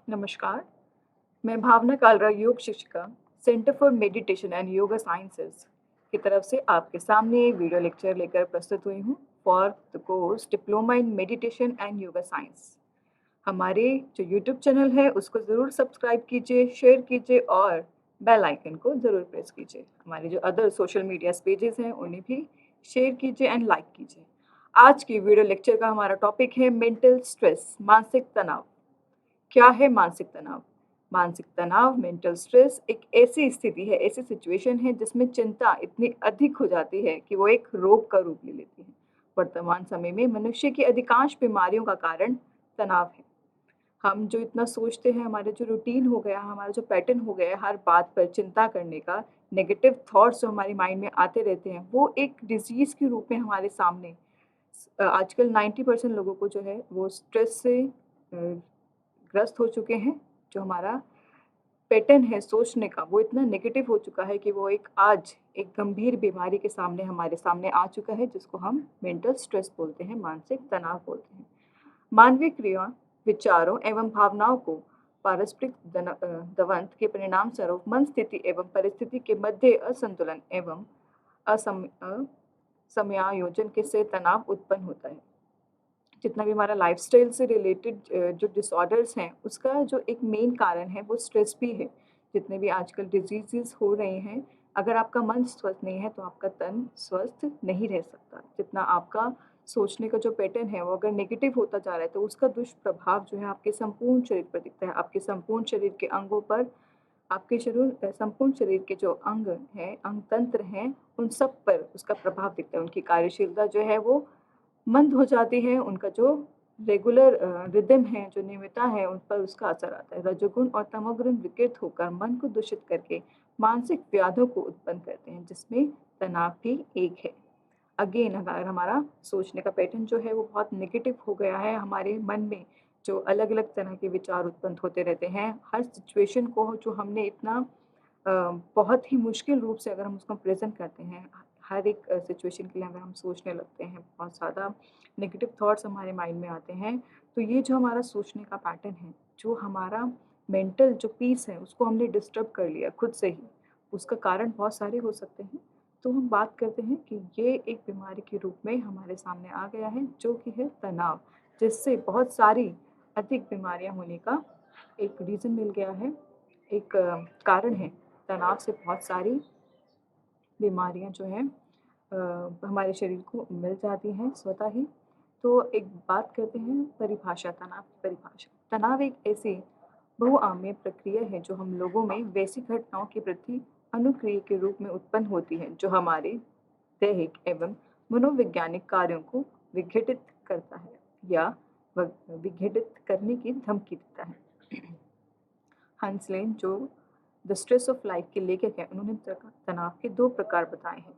नमस्कार, मैं भावना कालरा योग शिक्षिका centre for meditation and yoga sciences की तरफ से आपके सामने एक वीडियो लेक्चर लेकर प्रस्तुत हुई हूँ for the course diploma in meditation and yoga science. हमारे जो यूट्यूब चैनल है उसको ज़रूर सब्सक्राइब कीजिए, शेयर कीजिए और बेल आइकन को ज़रूर प्रेस कीजिए। हमारे जो अदर सोशल मीडिया पेजेस हैं उन्हें भी शेयर कीजिए एंड लाइक कीजिए। आज की वीडियो लेक्चर का हमारा टॉपिक है मेंटल स्ट्रेस, मानसिक तनाव। क्या है मानसिक तनाव? मानसिक तनाव, मेंटल स्ट्रेस एक ऐसी स्थिति है, ऐसी सिचुएशन है जिसमें चिंता इतनी अधिक हो जाती है कि वो एक रोग का रूप ले लेती है। वर्तमान समय में मनुष्य की अधिकांश बीमारियों का कारण तनाव है। हम जो इतना सोचते हैं, हमारे जो रूटीन हो गया, हमारा जो पैटर्न हो गया है हर बात पर चिंता करने का, नेगेटिव थॉट्स जो हमारे माइंड में आते रहते हैं, वो एक डिज़ीज़ के रूप में हमारे सामने आजकल 90% लोगों को जो है वो स्ट्रेस से ग्रस्त हो चुके हैं। जो हमारा पैटर्न है सोचने का वो इतना नेगेटिव हो चुका है कि वो आज एक गंभीर बीमारी के सामने हमारे सामने आ चुका है जिसको हम मेंटल स्ट्रेस बोलते हैं, मानसिक तनाव बोलते हैं। मानवीय क्रिया, विचारों एवं भावनाओं को पारस्परिक द्वंद्व के परिणाम स्वरूप मन स्थिति एवं परिस्थिति के मध्य असंतुलन एवं असमयायोजन के से तनाव उत्पन्न होता है। जितना भी हमारा लाइफ़स्टाइल से रिलेटेड जो डिसऑर्डर्स हैं, उसका जो एक मेन कारण है, वो स्ट्रेस भी है। जितने भी आजकल डिज़ीज़ेज़ हो रहे हैं, अगर आपका मन स्वस्थ नहीं है, तो आपका तन स्वस्थ नहीं रह सकता। जितना आपका सोचने का जो पैटर्न है, वो अगर नेगेटिव होता जा रहा है, तो उसका दुष्प्रभाव जो है आपके संपूर्ण शरीर पर दिखता है। आपके संपूर्ण शरीर के अंगों पर, आपके संपूर्ण शरीर के जो अंग हैं, अंग तंत्र हैं, उन सब पर उसका प्रभाव दिखता है। उनकी कार्यशीलता जो है, वो मंद हो जाती है, उनका जो रेगुलर रिदम है, जो नियमितता है, उन पर उसका असर आता है। रजोगुण और तमोगुण विकृत होकर मन को दूषित करके मानसिक व्याधियों को उत्पन्न करते हैं, जिसमें तनाव भी एक है। अगेन अगर हमारा सोचने का पैटर्न जो है वो बहुत नेगेटिव हो गया है, हमारे मन में जो अलग-अलग तरह के विचार उत्पन्न होते रहते हैं, हर सिचुएशन को जो हमने इतना अ, बहुत ही मुश्किल रूप से अगर हम उसको प्रेज़ेंट करते हैं, हर एक सिचुएशन के लिए अगर हम सोचने लगते हैं, बहुत ज़्यादा नेगेटिव थॉट्स हमारे माइंड में आते हैं, तो ये जो हमारा सोचने का पैटर्न है, जो हमारा मेंटल जो पीस है, उसको हमने डिस्टर्ब कर लिया खुद से ही। उसका कारण बहुत सारे हो सकते हैं। तो हम बात करते हैं कि ये एक बीमारी के रूप में हमारे सामने आ गया है, जो कि है तनाव, जिससे बहुत सारी अधिक बीमारियाँ होने का एक रीज़न मिल गया है, एक कारण है। तनाव से बहुत सारी बीमारियाँ जो हैं हमारे शरीर को मिल जाती हैं स्वतः ही। तो एक बात करते हैं परिभाषा, तनाव की परिभाषा। तनाव एक ऐसी बहुआयामी प्रक्रिया है जो हम लोगों में वैसी घटनाओं के प्रति अनुक्रिया के रूप में उत्पन्न होती है जो हमारे दैहिक एवं मनोवैज्ञानिक कार्यों को विघटित करता है या विघटित करने की धमकी देता है। हंसलेन जो द स्ट्रेस ऑफ लाइफ के लेखक हैं, उन्होंने तनाव के 2 प्रकार बताए हैं।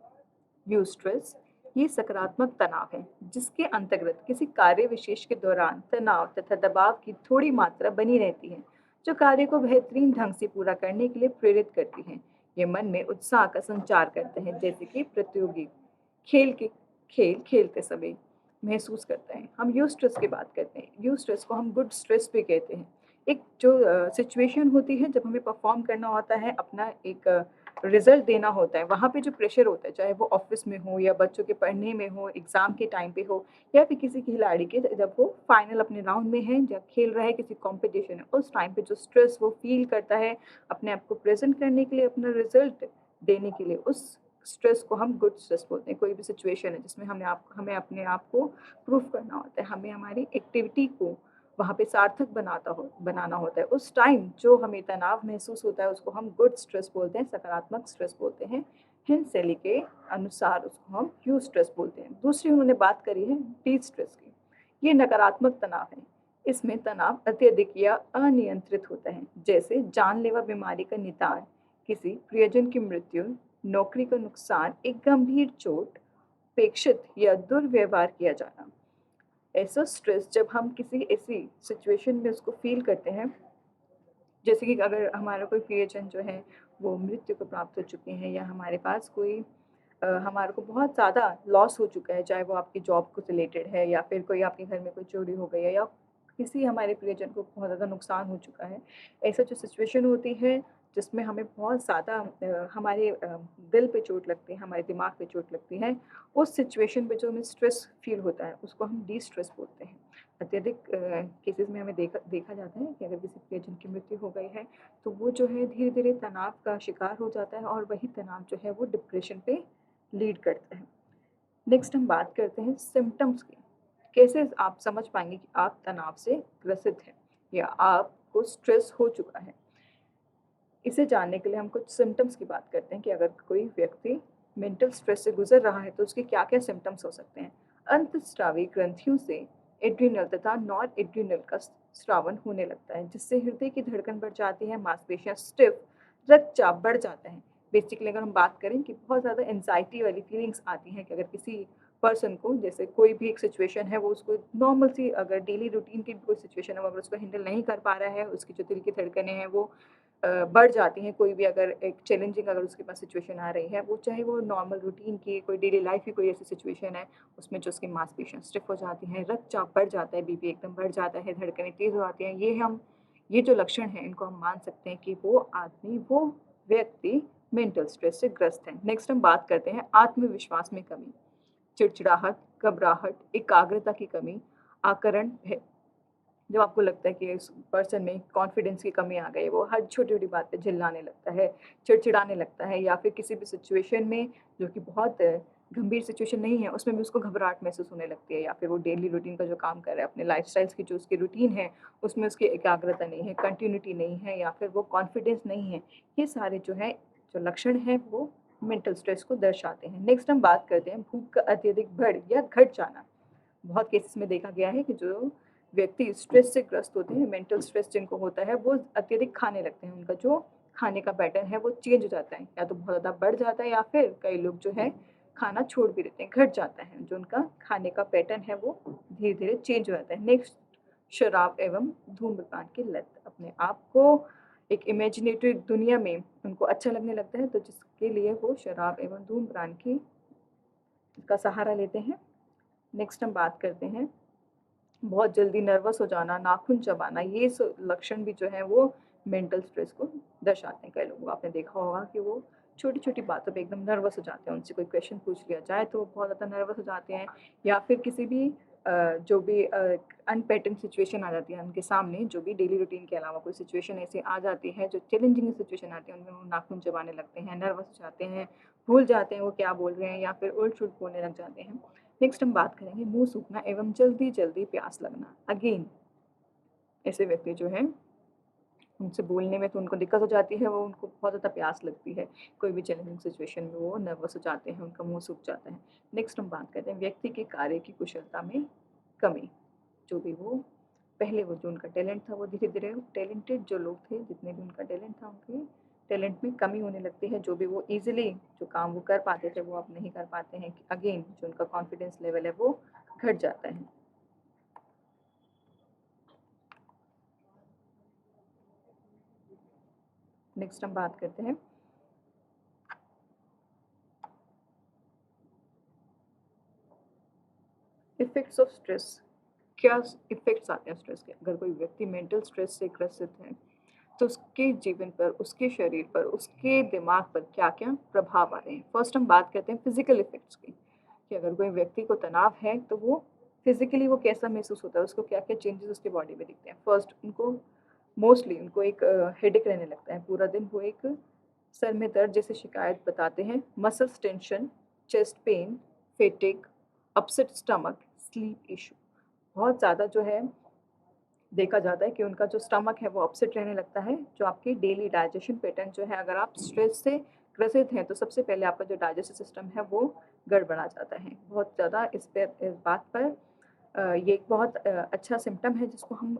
व्यू स्ट्रेस, ये सकारात्मक तनाव है जिसके अंतर्गत किसी कार्य विशेष के दौरान तनाव तथा दबाव की थोड़ी मात्रा बनी रहती है जो कार्य को बेहतरीन ढंग से पूरा करने के लिए प्रेरित करती है। ये मन में उत्साह का संचार करते हैं, जैसे कि प्रतियोगी खेल के खेल खेलते समय महसूस करते हैं। हम यू स्ट्रेस की बात करते हैं, यू स्ट्रेस को हम गुड स्ट्रेस भी कहते हैं। एक जो सिचुएशन होती है जब हमें परफॉर्म करना होता है, अपना एक रिज़ल्ट देना होता है, वहाँ पे जो प्रेशर होता है, चाहे वो ऑफ़िस में हो या बच्चों के पढ़ने में हो, एग्ज़ाम के टाइम पे हो या फिर किसी खिलाड़ी के जब वो फाइनल अपने राउंड में है या खेल रहा है किसी कॉम्पिटिशन में, उस टाइम पे जो स्ट्रेस वो फ़ील करता है, अपने आप को प्रेज़ेंट करने के लिए, अपना रिज़ल्ट देने के लिए, उस स्ट्रेस को हम गुड स्ट्रेस बोलते हैं। कोई भी सिचुएशन है जिसमें हमें अपने आप को प्रूव करना होता है, हमें हमारी एक्टिविटी को वहाँ पे सार्थक बनाना होता है। उस टाइम जो हमें तनाव महसूस होता है उसको हम गुड स्ट्रेस बोलते हैं, सकारात्मक स्ट्रेस बोलते हैं। हिंद शैली के अनुसार उसको हम यू स्ट्रेस बोलते हैं। दूसरी उन्होंने बात करी है डी स्ट्रेस की। ये नकारात्मक तनाव है। इसमें तनाव अत्यधिक या अनियंत्रित होता है, जैसे जानलेवा बीमारी का निदान, किसी प्रियजन की मृत्यु, नौकरी का नुकसान, एक गंभीर चोट, अपेक्षित या दुर्व्यवहार किया जाना। ऐसा स्ट्रेस जब हम किसी ऐसी सिचुएशन में उसको फ़ील करते हैं, जैसे कि अगर हमारा कोई प्रियजन जो है वो मृत्यु को प्राप्त हो चुके हैं या हमारे पास कोई हमारे को बहुत ज़्यादा लॉस हो चुका है, चाहे वो आपकी जॉब को रिलेटेड है या फिर कोई आपके घर में कोई चोरी हो गई है या किसी हमारे प्रियजन को बहुत ज़्यादा नुकसान हो चुका है। ऐसा जो सिचुएशन होती है जिसमें हमें बहुत ज़्यादा हमारे दिल पे चोट लगती है, हमारे दिमाग पे चोट लगती है, उस सिचुएशन पे जो हमें स्ट्रेस फ़ील होता है, उसको हम डिस्ट्रेस बोलते हैं। अत्यधिक केसेज़ में हमें देखा देखा जाता है कि अगर किसी प्रियजन की मृत्यु हो गई है, तो वो जो है धीरे-धीरे तनाव का शिकार हो जाता है और वही तनाव जो है वो डिप्रेशन पे लीड करता है। नेक्स्ट हम बात करते हैं सिम्पटम्स की। कैसे आप समझ पाएँगे कि आप तनाव से ग्रसित हैं या आपको स्ट्रेस हो चुका है? इसे जानने के लिए हम कुछ सिम्पटम्स की बात करते हैं कि अगर कोई व्यक्ति मेंटल स्ट्रेस से गुज़र रहा है तो उसके क्या-क्या सिम्पटम्स हो सकते हैं। अंतःस्रावी ग्रंथियों से एड्रिनल तथा नॉन एड्रिनल का स्रावन होने लगता है, जिससे हृदय की धड़कन बढ़ जाती है, मांसपेशियाँ स्टिफ, रक्तचाप बढ़ जाता है। बेसिकली अगर हम बात करें कि बहुत ज़्यादा एंग्ज़ायटी वाली फीलिंग्स आती हैं कि अगर किसी पर्सन को जैसे कोई भी एक सिचुएशन है, वो उसको नॉर्मल सी अगर डेली रूटीन की कोई सिचुएशन है, वो अगर उसको हैंडल नहीं कर पा रहा है, उसकी जो दिल की धड़कनें हैं वो बढ़ जाती हैं। कोई भी अगर एक चैलेंजिंग अगर उसके पास सिचुएशन आ रही है, वो चाहे वो नॉर्मल रूटीन की कोई डेली लाइफ़ की कोई ऐसी सिचुएशन है, उसमें जो उसकी मांसपेशियाँ स्टिफ़ हो जाती हैं, रक्तचाप बढ़ जाता है, बीपी एकदम बढ़ जाता है, धड़कनें तेज़ हो जाती हैं, ये जो लक्षण हैं, इनको हम मान सकते हैं कि वो व्यक्ति मेंटल स्ट्रेस से ग्रस्त है। नेक्स्ट हम बात करते हैं आत्मविश्वास में कमी, चिड़चिड़ाहट, घबराहट, एकाग्रता की कमी, आकरण, भय। जब आपको लगता है कि इस पर्सन में कॉन्फिडेंस की कमी आ गई है, वो हर छोटी-छोटी बात पे चिल्लाने लगता है, चिड़चिड़ाने लगता है या फिर किसी भी सिचुएशन में जो कि बहुत गंभीर सिचुएशन नहीं है, उसमें भी उसको घबराहट महसूस होने लगती है या फिर वो डेली रूटीन का जो काम कर रहा है, अपने लाइफ़स्टाइल्स की जो उसकी रूटीन है, उसमें उसकी एकाग्रता नहीं है, कंटिन्यूटी नहीं है या फिर वो कॉन्फिडेंस नहीं है। ये सारे जो हैं, जो लक्षण हैं, वो मेंटल स्ट्रेस को दर्शाते हैं। नेक्स्ट हम बात करते हैं भूख का अत्यधिक बढ़ या घट जाना। बहुत केसेस में देखा गया है कि जो व्यक्ति स्ट्रेस से ग्रस्त होते हैं, मेंटल स्ट्रेस जिनको होता है, वो अत्यधिक खाने लगते हैं। उनका जो खाने का पैटर्न है, वो चेंज हो जाता है, या तो बहुत ज़्यादा बढ़ जाता है या फिर कई लोग जो है खाना छोड़ भी देते हैं, घट जाता है। जो उनका खाने का पैटर्न है, वो धीरे-धीरे चेंज हो जाता है। नेक्स्ट, शराब एवं धूम्रपान की लत। अपने आप को एक इमेजिनेटरी दुनिया में उनको अच्छा लगने लगता है, तो जिसके लिए वो शराब एवं धूम्रपान की का सहारा लेते हैं। नेक्स्ट हम बात करते हैं बहुत जल्दी नर्वस हो जाना, नाख़ून चबाना, ये लक्षण भी जो हैं वो मेंटल स्ट्रेस को दर्शाते हैं। कई लोगों को आपने देखा होगा कि वो छोटी-छोटी बातों पे एकदम नर्वस हो जाते हैं, उनसे कोई क्वेश्चन पूछ लिया जाए तो बहुत ज़्यादा नर्वस हो जाते हैं या फिर किसी भी जो भी अनपेटर्न सिचुएशन आ जाती है उनके सामने, जो भी डेली रूटीन के अलावा कोई सिचुएशन ऐसी आ जाती है, जो चैलेंजिंग सिचुएशन आती है, उनमें वो नाख़ून चबाने लगते हैं, नर्वस हो जाते हैं, भूल जाते हैं वो क्या बोल रहे हैं या फिर उल्ट-सुल्ट बोलने लग जाते हैं। नेक्स्ट हम बात करेंगे मुँह सूखना एवं जल्दी-जल्दी प्यास लगना। अगेन ऐसे व्यक्ति जो हैं, उनसे बोलने में तो उनको दिक्कत हो जाती है, वो उनको बहुत ज़्यादा प्यास लगती है। कोई भी चैलेंजिंग सिचुएशन में वो नर्वस हो जाते हैं, उनका मुँह सूख जाता है। नेक्स्ट हम बात करते हैं व्यक्ति के कार्य की कुशलता में कमी। जो भी वो पहले वो जो उनका टैलेंट था, वो धीरे-धीरे टैलेंटेड जो लोग थे, जितने भी उनका टैलेंट था, उनके टैलेंट में कमी होने लगती है। जो भी वो ईज़िली जो काम वो कर पाते थे, वो अब नहीं कर पाते हैं। अगेन जो उनका कॉन्फिडेंस लेवल है, वो घट जाता है। नेक्स्ट हम बात करते हैं इफ़ेक्ट्स ऑफ स्ट्रेस। क्या इफ़ेक्ट्स आते हैं स्ट्रेस के? अगर कोई व्यक्ति मेंटल स्ट्रेस से ग्रसित है, तो उसके जीवन पर, उसके शरीर पर, उसके दिमाग पर क्या-क्या प्रभाव आ रहे हैं? फर्स्ट हम बात करते हैं फिज़िकल इफ़ेक्ट्स की, कि अगर कोई व्यक्ति को तनाव है, तो वो फिज़िकली वो कैसा महसूस होता है, उसको क्या-क्या चेंजेज़ उसकी बॉडी में दिखते हैं। फर्स्ट उनको मोस्टली उनको एक हेडेक रहने लगता है, पूरा दिन वो एक सर में दर्द जैसी शिकायत बताते हैं, muscles tension, chest pain, fatigue, upset stomach, sleep issue. बहुत ज़्यादा जो है देखा जाता है कि उनका जो स्टमक है वो अपसेट रहने लगता है, जो आपकी डेली डाइजेशन पैटर्न जो है अगर आप स्ट्रेस से ग्रसित हैं, तो सबसे पहले आपका जो डाइजेस्टिव सिस्टम है वो गड़बड़ा जाता है। बहुत ज़्यादा इस बात पर ये एक बहुत अच्छा सिम्पटम है जिसको हम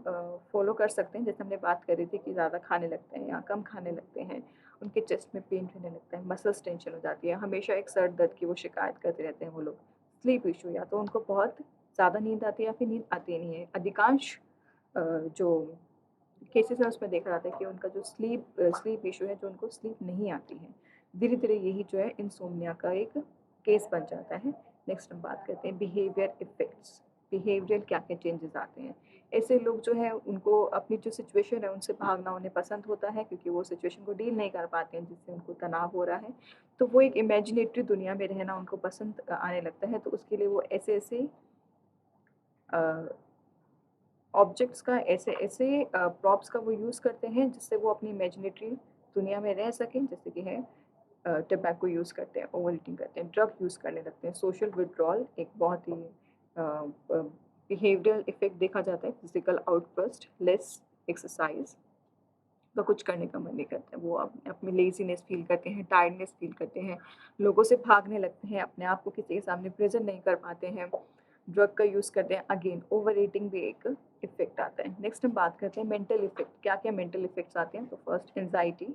फ़ॉलो कर सकते हैं। जैसे हमने बात करी थी कि ज़्यादा खाने लगते हैं या कम खाने लगते हैं, उनके चेस्ट में पेन रहने लगता है, मसल्स टेंशन हो जाती है, हमेशा एक सर दर्द की वो शिकायत करते रहते हैं वो लोग। स्लीप इश्यू या तो उनको बहुत ज़्यादा नींद आती है या फिर नींद आती नहीं है। अधिकांश जो केसेस है उसमें देखा जाता है कि उनका जो स्लीप इश्यू है, जो उनको स्लीप नहीं आती है। धीरे-धीरे यही जो है इनसोम्निया का एक केस बन जाता है। नेक्स्ट हम बात करते हैं बिहेवियर इफ़ेक्ट्स। बिहेवियरल क्या-क्या चेंजेज़ आते हैं। ऐसे लोग जो हैं उनको अपनी जो सिचुएशन है उनसे भागना उन्हें पसंद होता है, क्योंकि वो सिचुएशन को डील नहीं कर पाते हैं जिससे उनको तनाव हो रहा है। तो वो एक इमेजिनेटरी दुनिया में रहना उनको पसंद आने लगता है, तो उसके लिए वो ऐसे-ऐसे अ ऑब्जेक्ट्स का ऐसे-ऐसे प्रॉप्स का वो यूज़ करते हैं जिससे वो अपनी इमेजिनेटरी दुनिया में रह सकें, जैसे कि है टोबैको यूज़ करते हैं, ओवर ईटिंग करते हैं, ड्रग यूज़ करने लगते हैं, सोशल विथड्रॉल एक बहुत ही बिहेवियरल इफ़ेक्ट देखा जाता है, फिज़िकल आउटबर्स्ट, लेस एक्सरसाइज़ का कुछ करने का मन नहीं करता है। वो अपनी लेज़ीनेस फ़ील करते हैं, टायर्डनेस फ़ील करते हैं, लोगों से भागने लगते हैं, अपने आप को किसी के सामने प्रेज़ेंट नहीं कर पाते हैं, ड्रग का यूज़ करते हैं। अगेन ओवर ईटिंग भी एक इफ़ेक्ट आता है। नेक्स्ट हम बात करते हैं मेंटल इफ़ेक्ट, क्या-क्या मेंटल इफ़ेक्ट्स आते हैं? तो फर्स्ट एंग्ज़ायटी,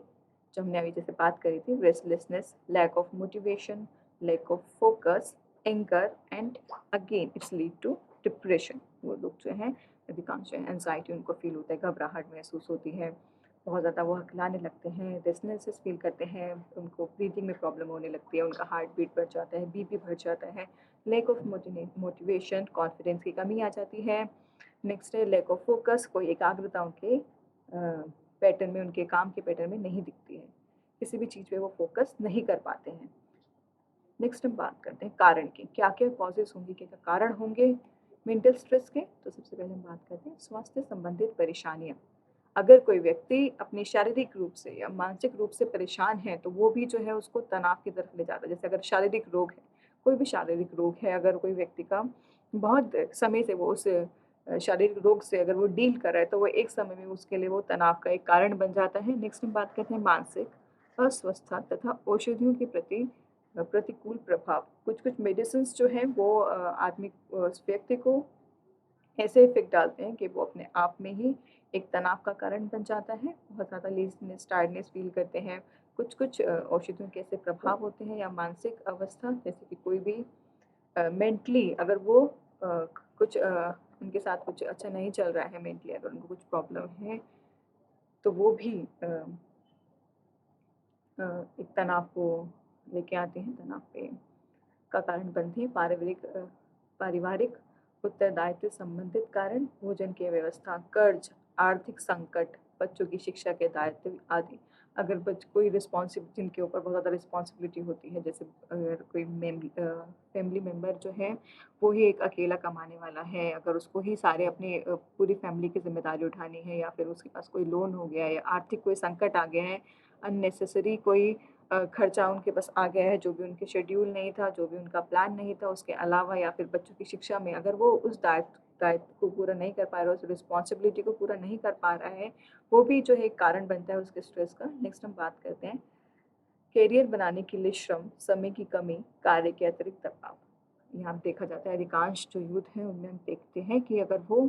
जो हमने अभी जैसे बात करी थी, restlessness, lack of motivation, lack of focus, anger and again it's lead to depression. वो लोग जो हैं अधिकांश जो है एंग्ज़ायटी उनको फ़ील होता है, घबराहट महसूस होती है, बहुत ज़्यादा वो हकलाने लगते हैं, रेस्टलेसनेस फ़ील करते हैं, उनको ब्रीथिंग में प्रॉब्लम होने लगती है, उनका हार्ट बीट बढ़ जाता है, बीपी बढ़ जाता है, लैक ऑफ मोटिवेशन, कॉन्फिडेंस की कमी आ जाती है। नेक्स्ट है लैक ऑफ फोकस, कोई एकाग्रता उनके पैटर्न में, उनके काम के पैटर्न में नहीं दिखती है, किसी भी चीज़ पे वो फोकस नहीं कर पाते हैं। नेक्स्ट हम बात करते हैं कारण की, क्या-क्या कॉजेज़ होंगे, क्या-क्या कारण होंगे मेंटल स्ट्रेस के? तो सबसे पहले हम बात करते हैं स्वास्थ्य संबंधित परेशानियाँ। अगर कोई व्यक्ति अपनी शारीरिक रूप से या मानसिक रूप से परेशान है, तो वो भी जो है उसको तनाव की तरफ ले जाता है। जैसे अगर शारीरिक रोग है, कोई भी शारीरिक रोग है, अगर कोई व्यक्ति का बहुत समय से वो उस शारीरिक रोग से अगर वो डील कर रहा है, तो वो एक समय में उसके लिए वो तनाव का एक कारण बन जाता है। नेक्स्ट हम बात करते हैं मानसिक अस्वस्थता तथा औषधियों के प्रति प्रतिकूल प्रभाव। कुछ-कुछ मेडिसिन्स जो हैं वो उस व्यक्ति को ऐसे इफ़ेक्ट डालते हैं कि वो अपने आप में ही एक तनाव का कारण बन जाता है। बहुत ज़्यादा लेज़ीनेस, टायर्डनेस फ़ील करते हैं। कुछ-कुछ औषधियों के ऐसे प्रभाव होते हैं या मानसिक अवस्था, जैसे कि कोई भी मेंटली अगर वो कुछ उनके साथ कुछ अच्छा नहीं चल रहा है मेंटली, अगर उनको कुछ प्रॉब्लम है, तो वो भी एक तनाव को लेके आते हैं, तनाव पे का कारण बनती है। पारिवारिक उत्तरदायित्व संबंधित कारण, भोजन की व्यवस्था, कर्ज, आर्थिक संकट, बच्चों की शिक्षा के दायित्व आदि। अगर कोई जिनके ऊपर बहुत ज़्यादा रिस्पॉन्सिबिलिटी होती है, जैसे अगर कोई फैमिली मेंबर जो है वो ही एक अकेला कमाने वाला है, अगर उसको ही सारे अपनी पूरी फैमिली की ज़िम्मेदारी उठानी है, या फिर उसके पास कोई लोन हो गया है या आर्थिक कोई संकट आ गया है, अननेसेसरी कोई खर्चा उनके पास आ गया है, जो भी उनके शेड्यूल नहीं था, जो भी उनका प्लान नहीं था, उसके अलावा, या फिर बच्चों की शिक्षा में अगर वो उस दायित्व को पूरा नहीं कर पा रहा है, उस रिस्पॉन्सिबिलिटी को पूरा नहीं कर पा रहा है, वो भी जो है एक कारण बनता है उसके स्ट्रेस का। नेक्स्ट हम बात करते हैं करियर बनाने के लिए श्रम, समय की कमी, कार्य के अतिरिक्त दबाव। यहाँ देखा जाता है अधिकांश जो यूथ हैं उनमें हम देखते हैं कि अगर वो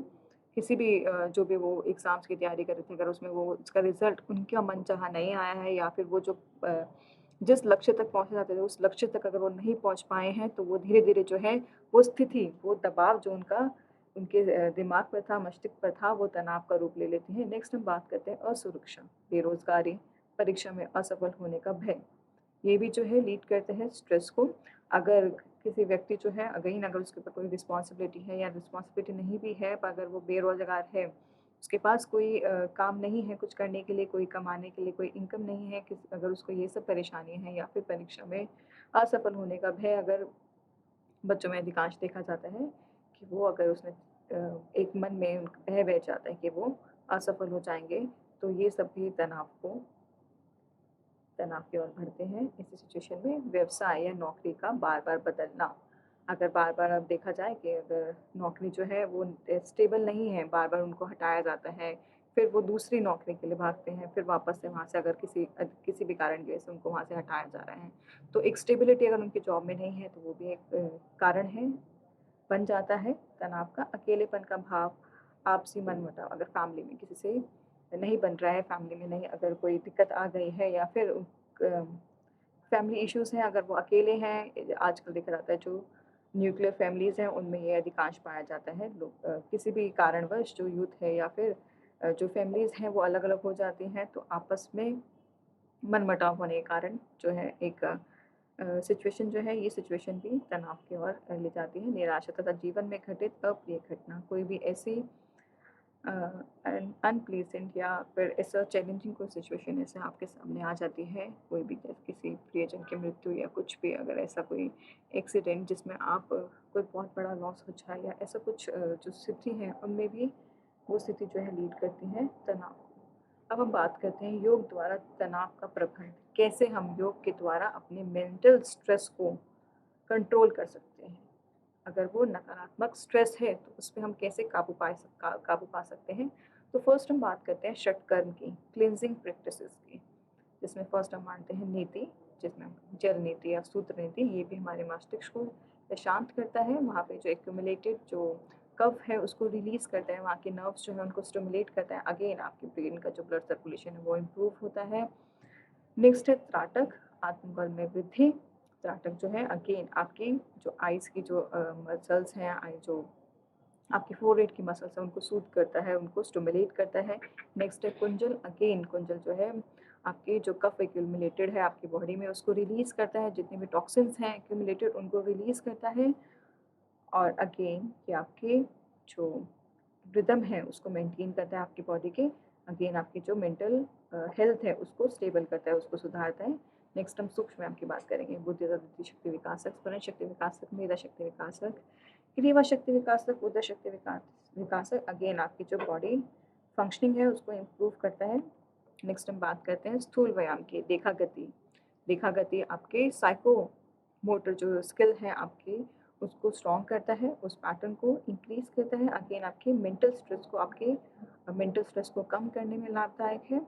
किसी भी जो भी वो एग्ज़ाम्स की तैयारी कर रहे थे, अगर उसमें वो उसका रिज़ल्ट उनका मनचाहा नहीं आया है, या फिर वो जो जिस लक्ष्य तक पहुँचना चाहते थे उस लक्ष्य तक अगर वो नहीं पहुँच पाए हैं, तो वो धीरे-धीरे जो है वो स्थिति, वो दबाव जो उनके दिमाग पर था, मस्तिष्क पर था, वो तनाव का रूप ले लेते हैं। नेक्स्ट हम बात करते हैं असुरक्षा, बेरोज़गारी, परीक्षा में असफल होने का भय। ये भी जो है लीड करते हैं स्ट्रेस को। अगर किसी व्यक्ति जो है अगेन अगर उसके ऊपर कोई रिस्पॉन्सिबिलिटी है, या रिस्पॉन्सिबिलिटी नहीं भी है, पर अगर वो बेरोज़गार है, उसके पास कोई काम नहीं है कुछ करने के लिए, कोई कमाने के लिए कोई इनकम नहीं है, अगर उसको ये सब परेशानी है, या फिर परीक्षा में असफल होने का भय अगर बच्चों में अधिकांश देखा जाता है कि वो अगर उसने एक मन में भय बैठ जाता है कि वो असफल हो जाएँगे, तो ये सब भी तनाव की ओर बढ़ते हैं। ऐसी सिचुएशन में व्यवसाय या नौकरी का बार-बार बदलना, अगर बार-बार अब देखा जाए कि अगर नौकरी जो है वो स्टेबल नहीं है, बार-बार उनको हटाया जाता है, फिर वो दूसरी नौकरी के लिए भागते हैं, फिर वापस से वहाँ से अगर किसी भी कारण की वजह से उनको वहाँ से हटाया जा रहा है, तो एक स्टेबिलिटी अगर उनकी जॉब में नहीं है, तो वो भी एक कारण है, बन जाता है तनाव का। अकेलेपन का भाव, आपसी मनमुटाव, अगर फैमिली में किसी से नहीं बन रहा है, फैमिली में नहीं, अगर कोई दिक्कत आ गई है, या फिर फैमिली इश्यूज़ हैं, अगर वो अकेले हैं, आजकल देखा जाता है जो न्यूक्लियर फैमिलीज़ हैं, उनमें ये अधिकांश पाया जाता है। लोग किसी भी कारणवश जो यूथ है, या फिर जो फैमिलीज़ हैं वो अलग-अलग हो जाती हैं, तो आपस में मनमुटाव होने के कारण जो है एक सिचुएशन जो है, ये सिचुएशन भी तनाव की ओर ले जाती है। निराशा तथा जीवन में घटित अप्रिय घटना, कोई भी ऐसी एंड अनप्लीजेंट या फिर ऐसा चैलेंजिंग कोई सिचुएशन ऐसे आपके सामने आ जाती है, कोई भी जैसे किसी प्रियजन की मृत्यु या कुछ भी, अगर ऐसा कोई एक्सीडेंट जिसमें आप कोई बहुत बड़ा लॉस हो जाए या ऐसा कुछ जो स्थिति है उनमें भी वो स्थिति जो है लीड करती है तनाव। अब हम बात करते हैं योग द्वारा तनाव का प्रबंधन, कैसे हम योग के द्वारा अपने मेंटल स्ट्रेस को कंट्रोल कर सकते हैं। अगर वो नकारात्मक स्ट्रेस है तो उस पे हम कैसे काबू पा सकते हैं। तो फर्स्ट हम बात करते हैं षटकर्म की, क्लींजिंग प्रैक्टिसेस की, जिसमें फर्स्ट हम मानते हैं नीति, जिसमें हम जल नीति या सूत्र नीति, ये भी हमारे मस्तिष्क को शांत करता है, वहाँ पे जो एक्यूमुलेटेड जो कफ है उसको रिलीज़ करता है, वहाँ के नर्व्स जो है उनको स्टिमुलेट करता है, अगेन आपके ब्रेन का जो ब्लड सर्कुलेशन है वो इम्प्रूव होता है। नेक्स्ट है त्राटक, आत्मबल में वृद्धि। त्राटक जो है अगेन आपकी जो आइज़ की जो मसल्स हैं, आई जो आपकी फोरहेड की मसल्स हैं उनको सूद करता है, उनको स्टिमुलेट करता है। नेक्स्ट है कुंजल, अगेन कुंजल जो है आपके जो कफ एक्यूमुलेटेड है आपकी बॉडी में उसको रिलीज़ करता है, जितने भी टॉक्सिन्स हैं एक्यूमुलेटेड उनको रिलीज़ करता है। और अगेन ये आपके जो रिदम है उसको मेंटेन करता है आपकी बॉडी के, अगेन आपकी जो मेंटल हेल्थ है उसको स्टेबल करता है, उसको सुधारता है। नेक्स्ट हम सूक्ष्म व्यायाम की बात करेंगे, बुद्धि शक्ति विकासक, स्मरण शक्ति विकासक, मेधा शक्ति विकासक, क्रिया शक्ति विकासक, उदर शक्ति विकासक, अगेन आपकी जो बॉडी फंक्शनिंग है उसको इम्प्रूव करता है। नेक्स्ट हम बात करते हैं स्थूल व्यायाम की, देखा गति। देखा गति आपके साइको मोटर जो स्किल है आपकी उसको स्ट्रॉन्ग करता है, उस पैटर्न को इंक्रीज करता है, अगेन आपके मेंटल स्ट्रेस को कम करने में लाभदायक है।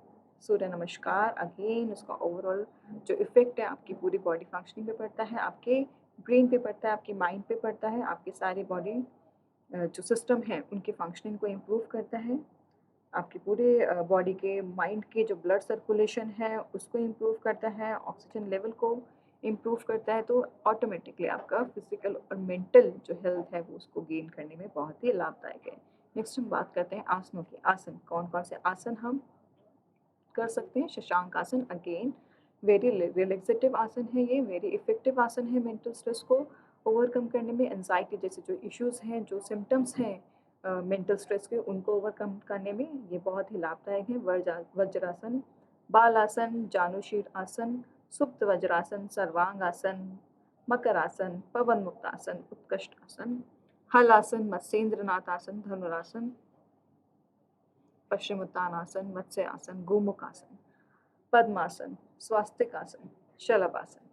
सूर्य नमस्कार, अगेन उसका ओवरऑल जो इफेक्ट है आपकी पूरी बॉडी फंक्शनिंग पे पड़ता है, आपके ब्रेन पे पड़ता है, आपके माइंड पे पड़ता है, आपके सारे बॉडी जो सिस्टम है उनके फंक्शनिंग को इम्प्रूव करता है, आपके पूरे बॉडी के माइंड के जो ब्लड सर्कुलेशन है उसको इम्प्रूव करता है, ऑक्सीजन लेवल को इम्प्रूव करता है, तो ऑटोमेटिकली आपका फिजिकल और मेंटल जो हेल्थ है वो उसको गेन करने में बहुत ही लाभदायक है। नेक्स्ट हम बात करते हैं आसनों की। आसन, कौन कौन से आसन हम कर सकते हैं। शशांक आसन, अगेन वेरी रिलैक्सेटिव आसन है, ये वेरी इफेक्टिव आसन है मेंटल स्ट्रेस को ओवरकम करने में। एंजाइटी जैसे जो इश्यूज हैं, जो सिम्टम्स हैं मेंटल स्ट्रेस के, उनको ओवरकम करने में ये बहुत ही लाभदायक है। वज्रासन, बालासन, जानुशीर आसन, सुप्त वज्रासन, सर्वांग आसन, मकर आसन, पवन मुक्त आसन, उत्कृष्ट आसन, हल आसन, मत्स्येंद्रनाथ आसन, धनुरासन, पश्चिमोत्तानासन, मत्स्य आसन, गोमुख आसन, पद्मासन, स्वास्तिक आसन, शलभासन।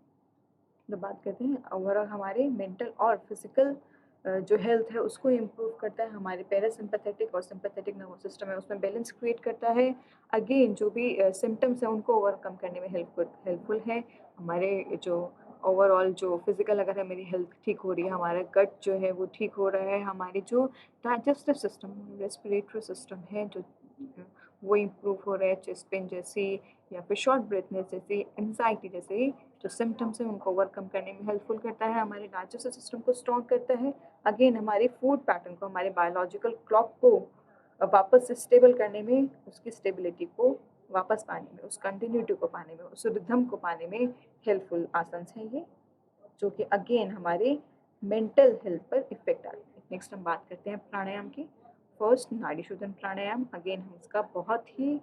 जब बात करते हैं ओवरऑल हमारे मेंटल और फिजिकल जो हेल्थ है उसको इम्प्रूव करता है, हमारे पैरासिम्पैथेटिक और सिम्पैथेटिक नर्वस सिस्टम है उसमें बैलेंस क्रिएट करता है। अगेन जो भी सिम्टम्स हैं उनको ओवरकम करने में हेल्पफुल है। हमारे जो ओवरऑल जो फिजिकल अगर हमारी हेल्थ ठीक हो रही है, हमारा गट जो है वो ठीक हो रहा है, हमारी जो डाइजेस्टिव सिस्टम, रेस्पिरेटरी सिस्टम है जो वो इम्प्रूव हो रहा है, चेस्ट पेन जैसी या फिर शॉर्ट ब्रेथनेस जैसी, एंजाइटी जैसे जो सिम्टम्स हैं उनको ओवरकम करने में हेल्पफुल करता है, हमारे डाइजेस्टिव सिस्टम को स्ट्रॉन्ग करता है, अगेन हमारे फूड पैटर्न को, हमारे बायोलॉजिकल क्लॉक को वापस से स्टेबल करने में, उसकी स्टेबिलिटी को वापस पाने में, उस कंटिन्यूटी को पाने में, उस रिदम को पाने में हेल्पफुल आसन हैं ये, जो कि अगेन हमारे मेंटल हेल्थ पर इफेक्ट आते हैं। नेक्स्ट हम बात करते हैं प्राणायाम की। फर्स्ट नाड़ी शोधन प्राणायाम, अगेन हम इसका बहुत ही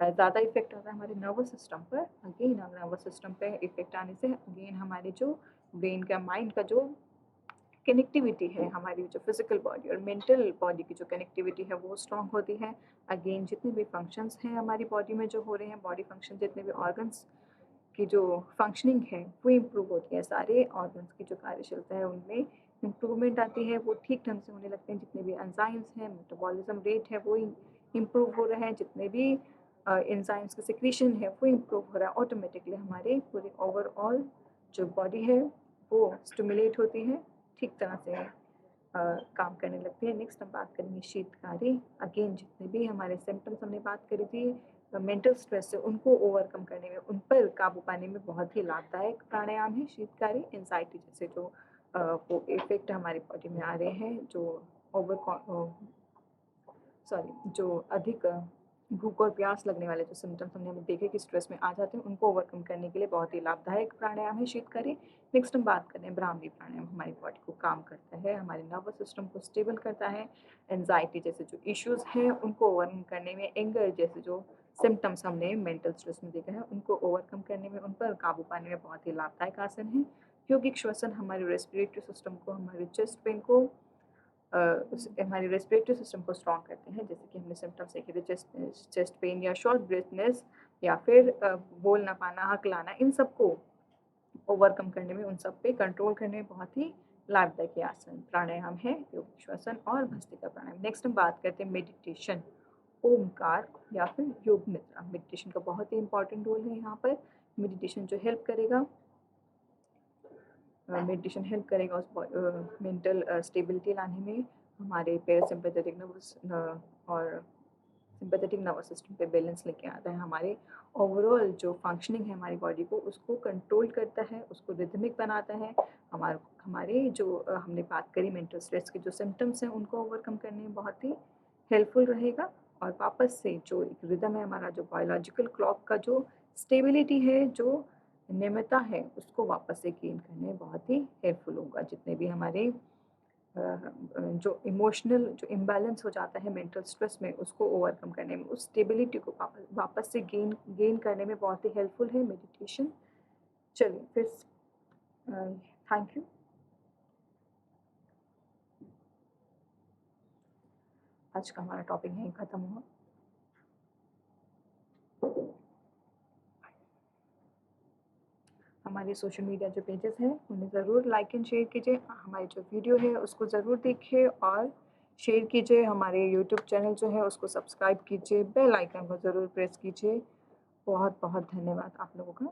ज़्यादा इफेक्ट आता है हमारे नर्वस सिस्टम पर। अगेन नर्वस सिस्टम पे इफेक्ट आने से अगेन हमारे जो ब्रेन का, माइंड का जो कनेक्टिविटी है, हमारी जो फिजिकल बॉडी और मेंटल बॉडी की जो कनेक्टिविटी है वो स्ट्रॉन्ग होती है। अगेन जितने भी फंक्शंस हैं हमारी बॉडी में जो हो रहे हैं, बॉडी फंक्शन, जितने भी ऑर्गन्स की जो फंक्शनिंग है वो इम्प्रूव होती है, सारे ऑर्गन्स की जो कार्यशीलता है उनमें इम्प्रूवमेंट आती है, वो ठीक ढंग से होने लगते हैं, जितने भी एंजाइम्स हैं, मेटाबॉलिज्म रेट है वो इम्प्रूव हो रहा है, जितने भी एंजाइम्स का सिक्रीशन है वो इम्प्रूव हो रहा है, ऑटोमेटिकली हमारे पूरे ओवरऑल जो बॉडी है वो स्टिमुलेट होती है, ठीक तरह से काम करने लगती है। नेक्स्ट हम बात करेंगे शीतकारी, अगेन जितने भी हमारे सिम्टम्स हमने बात करी थी मेंटल स्ट्रेस से, उनको ओवरकम करने में, उन पर काबू पाने में बहुत ही लाभदायक प्राणायाम है शीतकारी। एंजाइटी जैसे जो वो इफेक्ट हमारी बॉडी में आ रहे हैं, जो जो अधिक भूख और प्यास लगने वाले जो सिम्पटम्स हमने देखे कि स्ट्रेस में आ जाते हैं, उनको ओवरकम करने के लिए बहुत ही लाभदायक प्राणायाम है शीतकारी। नेक्स्ट हम बात करें ब्राह्मी प्राणायाम, हमारी बॉडी को काम करता है, हमारे नर्वस सिस्टम को स्टेबल करता है, एंजाइटी जैसे जो इश्यूज़ हैं उनको ओवरकम करने में, एंगर जैसे जो सिम्पटम्स हमने मेंटल स्ट्रेस में देखे हैं उनको ओवरकम करने में, उन पर काबू पाने में बहुत ही लाभदायक आसन है। यौगिक श्वसन हमारे रेस्पिरेटरी सिस्टम को, हमारे चेस्ट पेन को हमारी रेस्पिरेटरी सिस्टम को स्ट्रॉन्ग करते हैं। जैसे कि हमने सिम्पटम्स देखे थे, चेस्ट पेन या शॉर्ट ब्रेथनेस या फिर बोल ना पाना, हकलाना, इन सबको ओवरकम करने में, उन सब पे कंट्रोल करने में बहुत ही लाभदायक ये आसन प्राणायाम है, योग श्वसन और भस्त्रिका प्राणायाम। नेक्स्ट हम बात करते हैं मेडिटेशन, ओमकार या फिर योग निद्रा। मेडिटेशन का बहुत ही इंपॉर्टेंट रोल है यहाँ पर। मेडिटेशन जो हेल्प करेगा, मेडिटेशन हेल्प करेगा उस मेंटल स्टेबिलिटी लाने में, हमारे पैरासिम्पैथेटिक नर्वस और सिंपैथेटिक नर्वस सिस्टम पे बैलेंस लेके आता है, हमारे ओवरऑल जो फंक्शनिंग है हमारी बॉडी को उसको कंट्रोल करता है, उसको रिदमिक बनाता है। हमारे जो हमने बात करी मेंटल स्ट्रेस के जो सिम्टम्स हैं उनको ओवरकम करने में बहुत ही हेल्पफुल रहेगा, और वापस से जो एक रिदम है हमारा, जो बायोलॉजिकल क्लॉक का जो स्टेबिलिटी है, जो नियमितता है, उसको वापस से गेन करने में बहुत ही हेल्पफुल होगा। जितने भी हमारे जो इमोशनल जो इम्बैलेंस हो जाता है मेंटल स्ट्रेस में, उसको ओवरकम करने में, उस स्टेबिलिटी को वापस से गेन करने में बहुत ही हेल्पफुल है मेडिटेशन। चलिए फिर थैंक यू। आज का हमारा टॉपिक यहीं ख़त्म हुआ। हमारे सोशल मीडिया जो पेजेस हैं उन्हें ज़रूर लाइक एंड शेयर कीजिए, हमारी जो वीडियो है उसको ज़रूर देखिए और शेयर कीजिए, हमारे यूट्यूब चैनल जो है उसको सब्सक्राइब कीजिए, बेल आइकन को ज़रूर प्रेस कीजिए। बहुत बहुत धन्यवाद आप लोगों का।